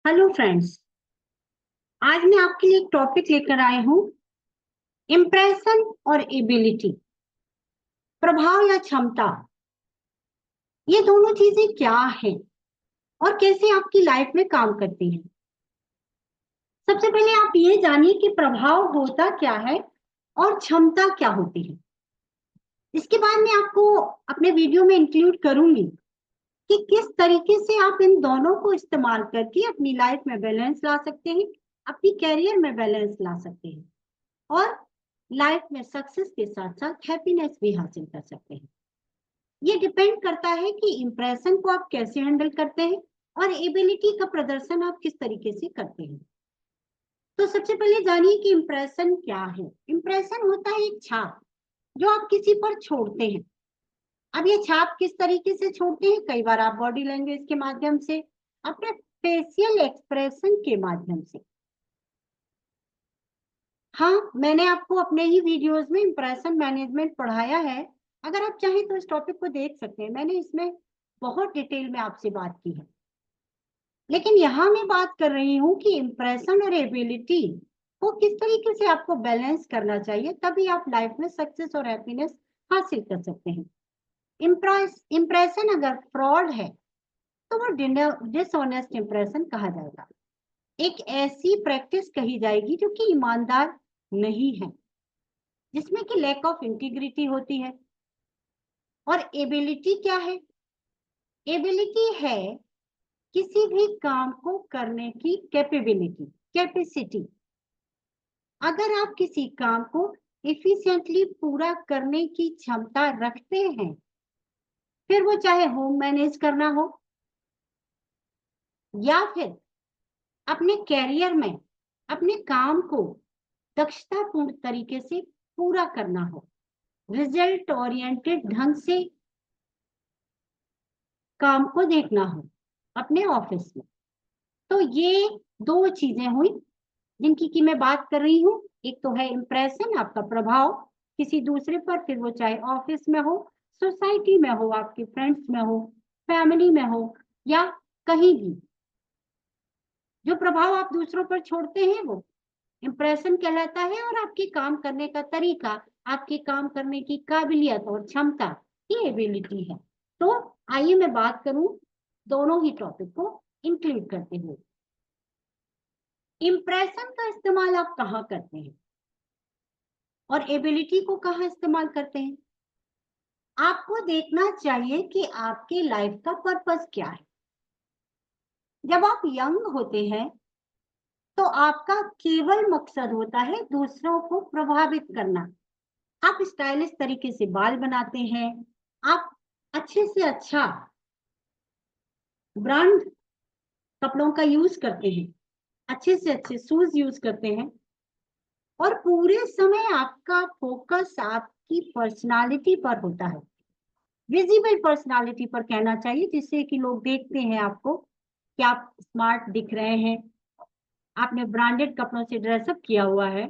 Hello friends. आज मैं आपके लिए एक टॉपिक लेकर आई हूँ। इम्प्रेशन और एबिलिटी, प्रभाव या क्षमता, ये दोनों चीजें क्या हैं और कैसे आपकी लाइफ में काम करती हैं। सबसे पहले आप ये जानिए कि प्रभाव होता क्या है और क्षमता क्या होती है। इसके बाद मैं आपको अपने वीडियो में इंक्लूड करूंगी कि किस तरीके से आप इन दोनों को इस्तेमाल करके अपनी लाइफ में बैलेंस ला सकते हैं, अपनी कैरियर में बैलेंस ला सकते हैं और लाइफ में सक्सेस के साथ साथ हैप्पीनेस भी हासिल कर सकते हैं। ये डिपेंड करता है कि इंप्रेशन को आप कैसे हैंडल करते हैं और एबिलिटी का प्रदर्शन आप किस तरीके से करते हैं। तो सबसे पहले जानिए कि इंप्रेशन क्या है। इंप्रेशन होता है एक छाप जो आप किसी पर छोड़ते हैं। अब ये छाप किस तरीके से छोड़ते हैं? कई बार आप बॉडी लैंग्वेज के माध्यम से, अपने फेशियल एक्सप्रेशन के माध्यम से। हाँ, मैंने आपको अपने ही वीडियोस में इंप्रेशन मैनेजमेंट पढ़ाया है। अगर आप चाहें तो इस टॉपिक को देख सकते हैं। मैंने इसमें बहुत डिटेल में आपसे बात की है। लेकिन यहाँ मैं बात कर रही हूँ कि इंप्रेशन और एबिलिटी को किस तरीके से आपको बैलेंस करना चाहिए, तभी आप लाइफ में सक्सेस और हैप्पीनेस हासिल कर सकते हैं। इंप्रेशन अगर फ्रॉड है तो वो डिसऑनेस्ट इंप्रेशन कहा जाएगा। एक ऐसी प्रैक्टिस कही जाएगी जो कि ईमानदार नहीं है, जिसमें कि लैक ऑफ इंटीग्रिटी होती है। और एबिलिटी क्या है? एबिलिटी है किसी भी काम को करने की कैपेबिलिटी, कैपेसिटी। अगर आप किसी काम को इफिशिएंटली पूरा करने की क्षमता रखते हैं, फिर वो चाहे होम मैनेज करना हो या फिर अपने कैरियर में अपने काम को दक्षतापूर्ण तरीके से पूरा करना हो, रिजल्ट ओरिएंटेड ढंग से काम को देखना हो अपने ऑफिस में। तो ये दो चीजें हुई जिनकी की मैं बात कर रही हूँ। एक तो है इंप्रेशन, आपका प्रभाव किसी दूसरे पर, फिर वो चाहे ऑफिस में हो, सोसाइटी में हो, आपके फ्रेंड्स में हो, फैमिली में हो या कहीं भी। जो प्रभाव आप दूसरों पर छोड़ते हैं वो इंप्रेशन कहलाता है। और आपके काम करने का तरीका, आपके काम करने की काबिलियत और क्षमता, ये एबिलिटी है। तो आइए मैं बात करूं दोनों ही टॉपिक को इंक्लूड करते हुए। इंप्रेशन का इस्तेमाल आप कहाँ करते हैं और एबिलिटी को कहाँ इस्तेमाल करते हैं? आपको देखना चाहिए कि आपके लाइफ का पर्पस क्या है। जब आप यंग होते हैं तो आपका केवल मकसद होता है दूसरों को प्रभावित करना। आप स्टाइलिश तरीके से बाल बनाते हैं, आप अच्छे से अच्छा ब्रांड कपड़ों का यूज करते हैं, अच्छे से अच्छे शूज यूज करते हैं और पूरे समय आपका फोकस आपकी पर्सनालिटी पर होता है, विजिबल पर्सनालिटी पर कहना चाहिए, जिससे कि लोग देखते हैं आपको कि आप स्मार्ट दिख रहे हैं, आपने ब्रांडेड कपड़ों से ड्रेसअप किया हुआ है,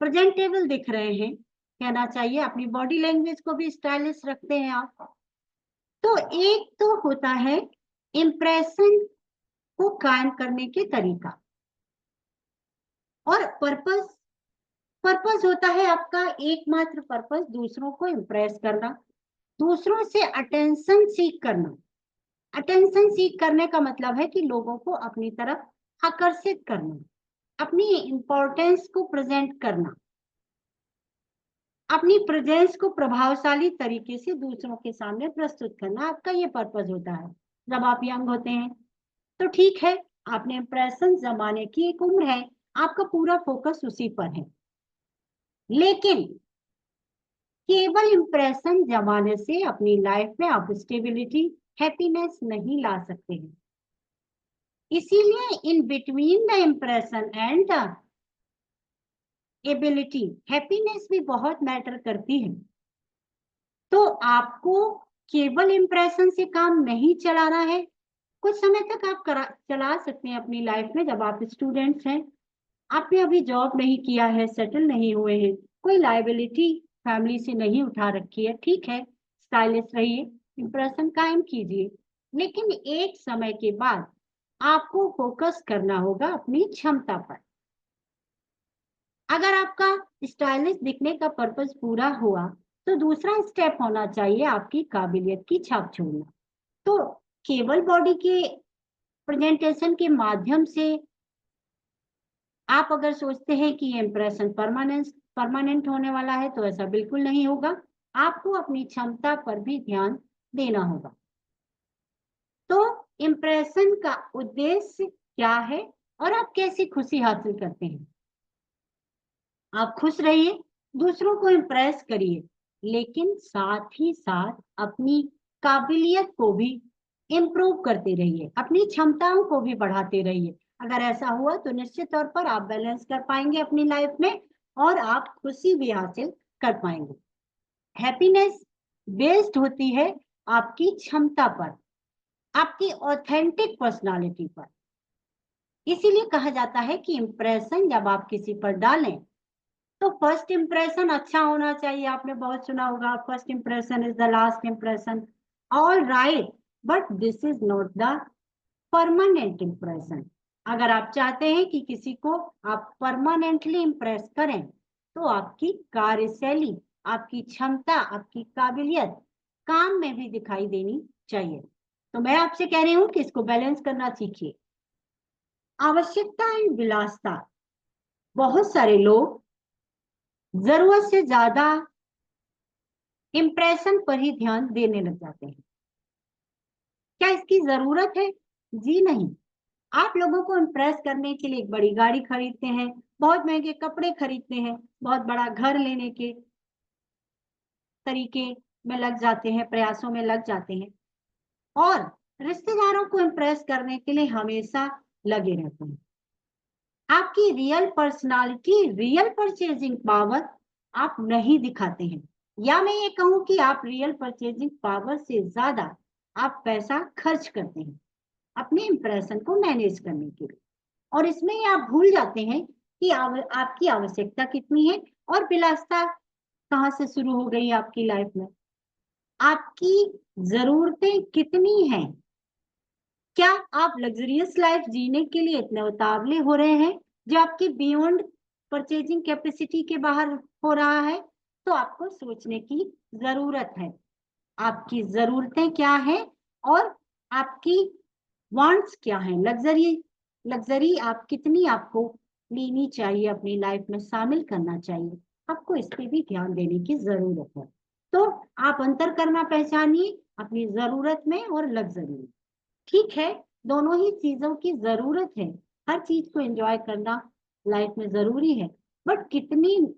प्रेजेंटेबल दिख रहे हैं, कहना चाहिए अपनी बॉडी लैंग्वेज को भी स्टाइलिश रखते हैं आप। तो एक तो होता है इंप्रेशन को कायम करने के तरीका, और पर्पस। पर्पस होता है आपका एकमात्र पर्पस दूसरों को इंप्रेस करना, दूसरों से अटेंशन सीख करना। अटेंशन सीख करने का मतलब है कि लोगों को अपनी तरफ आकर्षित करना, अपनी इंपॉर्टेंस को प्रेजेंट करना, अपनी प्रेजेंस को प्रभावशाली तरीके से दूसरों के सामने प्रस्तुत करना, आपका ये पर्पस होता है। जब आप यंग होते हैं तो ठीक है, आपने इंप्रेशन जमाने की एक उम्र है, आपका पूरा फोकस उसी पर है। लेकिन केवल इंप्रेशन जमाने से अपनी लाइफ में आप स्टेबिलिटी, हैप्पीनेस नहीं ला सकते हैं। इसीलिए in between the impression and the ability happiness भी बहुत मैटर करती है। तो आपको केवल इंप्रेशन से काम नहीं चलाना है। कुछ समय तक आप चला सकते हैं अपनी लाइफ में। जब आप स्टूडेंट्स हैं, आपने अभी जॉब नहीं किया है, सेटल नहीं हुए हैं, कोई लायबिलिटी फैमिली से नहीं उठा रखी है, ठीक है, स्टाइलिश रहिए, इंप्रेशन कायम कीजिए। लेकिन एक समय के बाद आपको फोकस करना होगा अपनी क्षमता पर। अगर आपका स्टाइलिश दिखने का पर्पस पूरा हुआ तो दूसरा स्टेप होना चाहिए आपकी काबिलियत की छाप छोड़ना। तो केवल बॉडी के प्रेजेंटेशन के माध्यम से आप अगर सोचते हैं कि ये इम्प्रेशन परमानेंट होने वाला है तो ऐसा बिल्कुल नहीं होगा। आपको अपनी क्षमता पर भी ध्यान देना होगा। तो इम्प्रेशन का उद्देश्य क्या है और आप कैसे खुशी हासिल करते हैं? आप खुश रहिए, दूसरों को इम्प्रेस करिए, लेकिन साथ ही साथ अपनी काबिलियत को भी इम्प्रूव करते रहिए, अपनी क्षमताओं को भी बढ़ाते रहिए। अगर ऐसा हुआ तो निश्चित तौर पर आप बैलेंस कर पाएंगे अपनी लाइफ में और आप खुशी भी हासिल कर पाएंगे। हैप्पीनेस बेस्ड होती है आपकी क्षमता पर, आपकी ऑथेंटिक पर्सनालिटी पर। इसीलिए कहा जाता है कि इम्प्रेशन जब आप किसी पर डालें तो फर्स्ट इंप्रेशन अच्छा होना चाहिए। आपने बहुत सुना होगा, first impression is the last impression. All right, but this is not the permanent impression. अगर आप चाहते हैं कि किसी को आप परमानेंटली इंप्रेस करें तो आपकी कार्यशैली, आपकी क्षमता, आपकी काबिलियत काम में भी दिखाई देनी चाहिए। तो मैं आपसे कह रही हूं कि इसको बैलेंस करना सीखिए। आवश्यकता एंड विलासिता। बहुत सारे लोग जरूरत से ज्यादा इंप्रेशन पर ही ध्यान देने लग जाते हैं। क्या इसकी जरूरत है? जी नहीं। आप लोगों को इम्प्रेस करने के लिए एक बड़ी गाड़ी खरीदते हैं, बहुत महंगे कपड़े खरीदते हैं, बहुत बड़ा घर लेने के तरीके में लग जाते हैं, प्रयासों में लग जाते हैं और रिश्तेदारों को इम्प्रेस करने के लिए हमेशा लगे रहते हैं। आपकी real personality, real purchasing power आप नहीं दिखाते हैं, या मैं ये कहूं कि आप रियल परचेजिंग पावर से ज्यादा आप पैसा खर्च करते हैं अपने इंप्रेशन को मैनेज करने के लिए। और इसमें आप भूल जाते हैं कि आपकी आवश्यकता कितनी है और विलासिता कहाँ से शुरू हो गई आपकी लाइफ में। आपकी जरूरतें कितनी हैं? क्या आप लग्जरियस लाइफ जीने के लिए इतने उतावले हो रहे हैं जो आपकी बियॉन्ड परचेजिंग कैपेसिटी के बाहर हो रहा है? तो आपको सोचने की जरूरत है, आपकी जरूरतें क्या हैं और आपकी वांट्स क्या हैं। लग्जरी आप कितनी आपको लेनी चाहिए, अपनी लाइफ में शामिल करना चाहिए, आपको इस पे भी ध्यान देने की जरूरत है। तो आप अंतर करना पहचानिए अपनी जरूरत में और लग्जरी में। ठीक है, दोनों ही चीजों की जरूरत है, हर चीज को एंजॉय करना लाइफ में जरूरी है, बट कितनी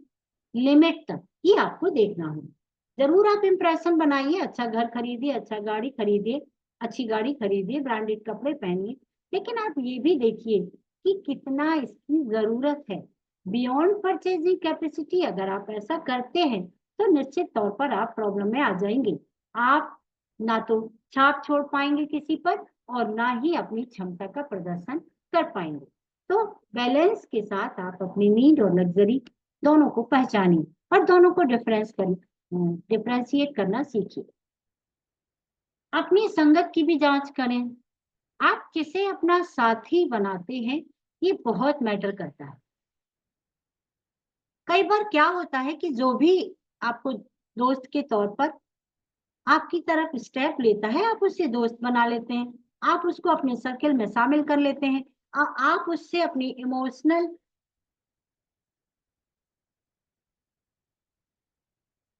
लिमिट तक ये आपको देखना है। जरूर आप इंप्रेशन बनाइए, अच्छा घर खरीदिए, अच्छा गाड़ी खरीदिए, अच्छी गाड़ी खरीदिए, ब्रांडेड कपड़े पहनिए, लेकिन आप ये भी देखिए कि कितना इसकी जरूरत है। बियॉन्ड परचेजिंग कैपेसिटी अगर आप ऐसा करते हैं तो निश्चित तौर पर आप प्रॉब्लम में आ जाएंगे। आप ना तो छाप छोड़ पाएंगे किसी पर और ना ही अपनी क्षमता का प्रदर्शन कर पाएंगे। तो बैलेंस के साथ आप अपनी नीड और लग्जरी दोनों को पहचानिए और दोनों को डिफ्रेंशिएट करना सीखिए। अपनी संगत की भी जांच करें। आप किसे अपना साथी बनाते हैं ये बहुत मैटर करता है। कई बार क्या होता है कि जो भी आपको दोस्त के तौर पर आपकी तरफ स्टेप लेता है आप उससे दोस्त बना लेते हैं, आप उसको अपने सर्कल में शामिल कर लेते हैं। आप उससे अपनी इमोशनल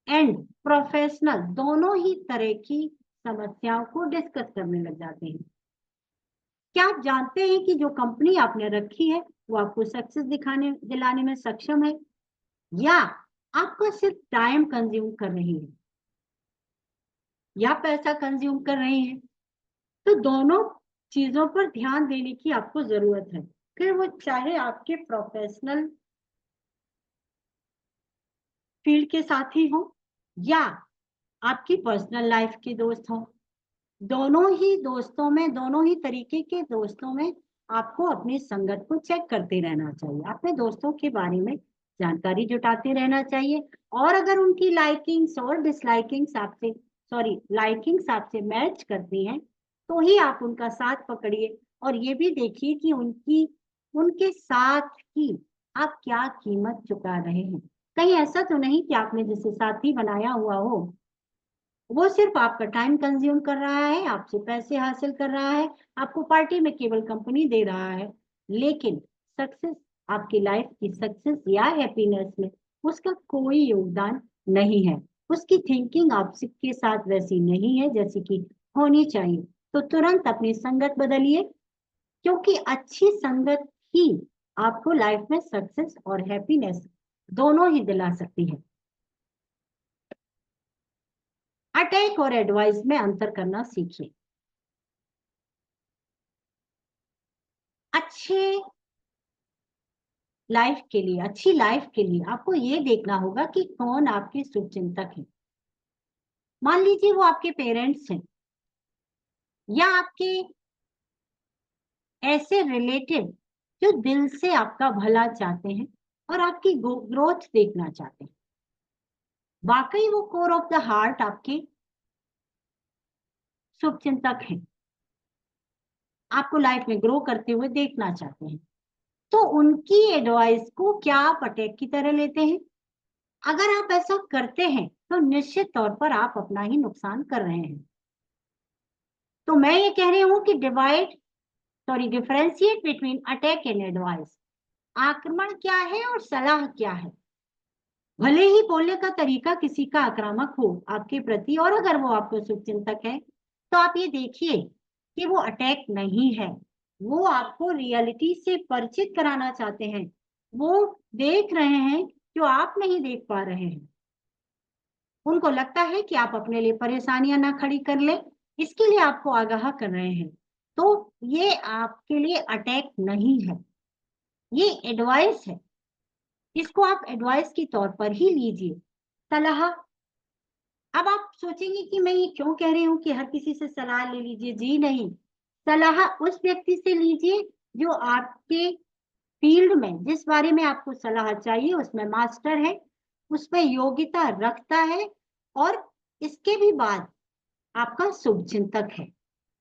एंड प्रोफेशनल दोनों ही तरह की समस्याओं को डिस्कस करने लग जाते हैं। क्या आप जानते हैं कि जो कंपनी आपने रखी है वो आपको सक्सेस दिलाने में सक्षम है या आपको सिर्फ टाइम कंज्यूम कर रही है या पैसा कंज्यूम कर रही है? तो दोनों चीजों पर ध्यान देने की आपको जरूरत है, फिर वो चाहे आपके प्रोफेशनल फील्ड के साथी हो या आपकी पर्सनल लाइफ के दोस्त हो। दोनों ही दोस्तों में, दोनों ही तरीके के दोस्तों में आपको अपनी संगत को चेक करते रहना चाहिए, अपने दोस्तों के बारे में जानकारी जुटाते रहना चाहिए। और अगर उनकी लाइकिंग्स आपसे मैच करती हैं तो ही आप उनका साथ पकड़िए, और ये भी देखिए कि उनके साथ ही आप क्या कीमत चुका रहे हैं। कहीं ऐसा तो नहीं कि आपने जिसे साथी बनाया हुआ हो वो सिर्फ आपका टाइम कंज्यूम कर रहा है, आपसे पैसे हासिल कर रहा है, आपको पार्टी में केवल कंपनी दे रहा है, लेकिन सक्सेस, आपकी लाइफ की सक्सेस या हैप्पीनेस में उसका कोई योगदान नहीं है। उसकी थिंकिंग आपके साथ वैसी नहीं है जैसी कि होनी चाहिए। तो तुरंत अपनी संगत बदलिए, क्योंकि अच्छी संगत ही आपको लाइफ में सक्सेस और हैप्पीनेस दोनों ही दिला सकती है। अटैक और एडवाइस में अंतर करना सीखिए। अच्छे लाइफ के लिए, अच्छी लाइफ के लिए आपको ये देखना होगा कि कौन आपके शुभचिंतक हैं। मान लीजिए वो आपके पेरेंट्स हैं या आपके ऐसे रिलेटिव जो दिल से आपका भला चाहते हैं और आपकी ग्रोथ देखना चाहते हैं। वाकई वो कोर ऑफ द हार्ट आपके शुभचिंतक हैं, आपको लाइफ में ग्रो करते हुए देखना चाहते हैं। तो उनकी एडवाइस को क्या आप अटैक की तरह लेते हैं? अगर आप ऐसा करते हैं तो निश्चित तौर पर आप अपना ही नुकसान कर रहे हैं। तो मैं ये कह रही हूं कि differentiate between attack and advice. आक्रमण क्या है और सलाह क्या है? भले ही बोलने का तरीका किसी का आक्रामक हो आपके प्रति, और अगर वो आपको शुभचिंतक है तो आप ये देखिए कि वो अटैक नहीं है, वो आपको रियलिटी से परिचित कराना चाहते हैं। वो देख रहे हैं जो आप नहीं देख पा रहे हैं। उनको लगता है कि आप अपने लिए परेशानियां ना खड़ी कर ले, इसके लिए आपको आगाह कर रहे हैं। तो ये आपके लिए अटैक नहीं है, ये एडवाइस है। इसको आप एडवाइस के तौर पर ही लीजिए, सलाह। अब आप सोचेंगे कि मैं ये क्यों कह रही हूँ कि हर किसी से सलाह ले लीजिए। जी नहीं, सलाह उस व्यक्ति से लीजिए जो आपके फील्ड में, जिस बारे में आपको सलाह चाहिए उसमें मास्टर है, उसमें योग्यता रखता है, और इसके भी बाद आपका शुभचिंतक है।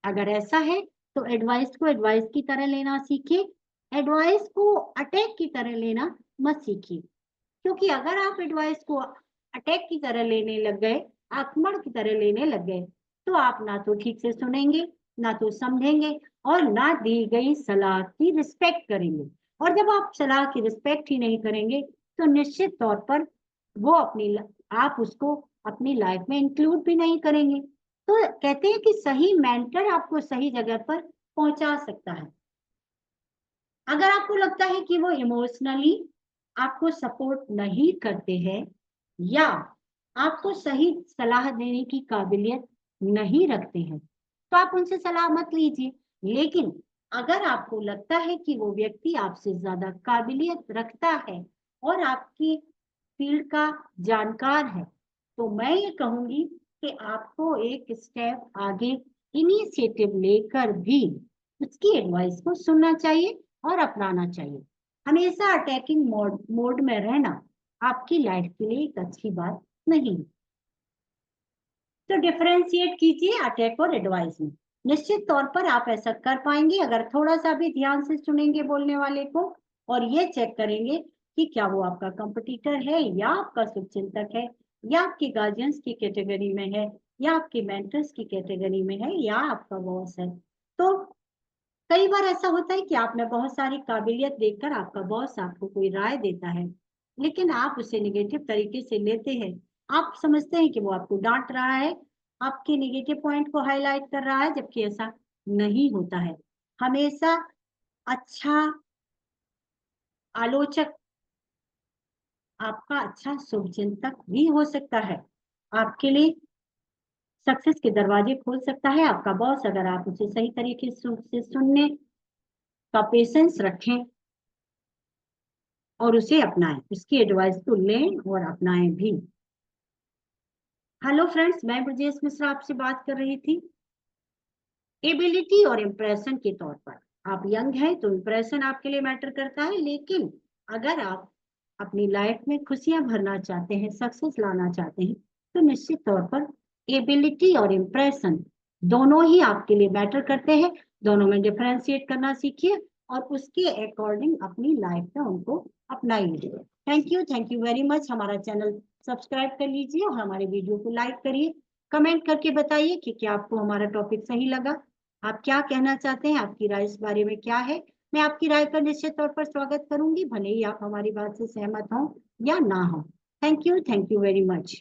अगर ऐसा है तो एडवाइस को एडवाइस की तरह लेना सीखिए, एडवाइस को अटैक की तरह लेना मत सीखिए। क्योंकि अगर आप एडवाइस को अटैक की तरह लेने लग गए, आक्रमण की तरह लेने लग गए, तो आप ना तो ठीक से सुनेंगे, ना तो समझेंगे, और ना दी गई सलाह की रिस्पेक्ट करेंगे। और जब आप सलाह की रिस्पेक्ट ही नहीं करेंगे तो निश्चित तौर पर वो आप उसको अपनी लाइफ में इंक्लूड भी नहीं करेंगे। तो कहते हैं कि सही मेंटर आपको सही जगह पर पहुंचा सकता है। अगर आपको लगता है कि वो इमोशनली आपको सपोर्ट नहीं करते हैं या आपको सही सलाह देने की काबिलियत नहीं रखते हैं, तो आप उनसे सलाह मत लीजिए। लेकिन अगर आपको लगता है कि वो व्यक्ति आपसे ज्यादा काबिलियत रखता है और आपकी फील्ड का जानकार है, तो मैं ये कहूंगी कि आपको एक स्टेप आगे इनिशिएटिव लेकर भी उसकी एडवाइस को सुनना चाहिए और अपनाना चाहिए। हमेशा अटैकिंग मोड में रहना आपकी लाइफ के लिए एक अच्छी बात नहीं। तो डिफरेंशिएट कीजिए अटैक और एडवाइस में। निश्चित तौर पर आप ऐसा कर पाएंगे अगर थोड़ा सा भी ध्यान से सुनेंगे बोलने वाले को, और ये चेक करेंगे कि क्या वो आपका कंपटीटर है या आपका शुभचिंतक है, या आपके गार्जियंस की कैटेगरी में है, या आपके मेंटर्स की कैटेगरी में है, या आपका बॉस है। तो कई बार ऐसा होता है कि आप में बहुत सारी काबिलियत देखकर आपका बॉस आपको कोई राय देता है, लेकिन आप उसे निगेटिव तरीके से लेते हैं। आप समझते हैं कि वो आपको डांट रहा है, आपके निगेटिव पॉइंट को हाईलाइट कर रहा है, जबकि ऐसा नहीं होता है। हमेशा अच्छा आलोचक आपका अच्छा शुभचिंतक भी हो सकता है, आपके लिए सक्सेस के दरवाजे खोल सकता है आपका बॉस, अगर आप उसे सही तरीके से सुनने का पेशेंस रखें और उसे अपनाएं, उसकी एडवाइस को लें और अपनाएं भी। हेलो फ्रेंड्स, मैं ब्रजेश मिश्रा आपसे बात कर रही थी। एबिलिटी और इम्प्रेशन के तौर पर, आप यंग हैं तो इम्प्रेशन आपके लिए मैटर करता है, लेकिन अगर आप अपनी लाइफ में खुशियां भरना चाहते हैं, सक्सेस लाना चाहते हैं, तो निश्चित तौर पर एबिलिटी और इम्प्रेशन दोनों ही आपके लिए मैटर करते हैं। दोनों में डिफरेंशिएट करना सीखिए और उसके अकॉर्डिंग अपनी लाइफ में उनको अपनाइए। Thank you very much. हमारा चैनल सब्सक्राइब कर लीजिए और हमारे वीडियो को लाइक करिए। कमेंट करके बताइए कि क्या आपको हमारा टॉपिक सही लगा, आप क्या कहना चाहते हैं, आपकी राय इस बारे में क्या है। मैं आपकी राय का निश्चित तौर पर स्वागत करूंगी, भले ही आप हमारी बात से सहमत हों या ना हो। Thank you very much.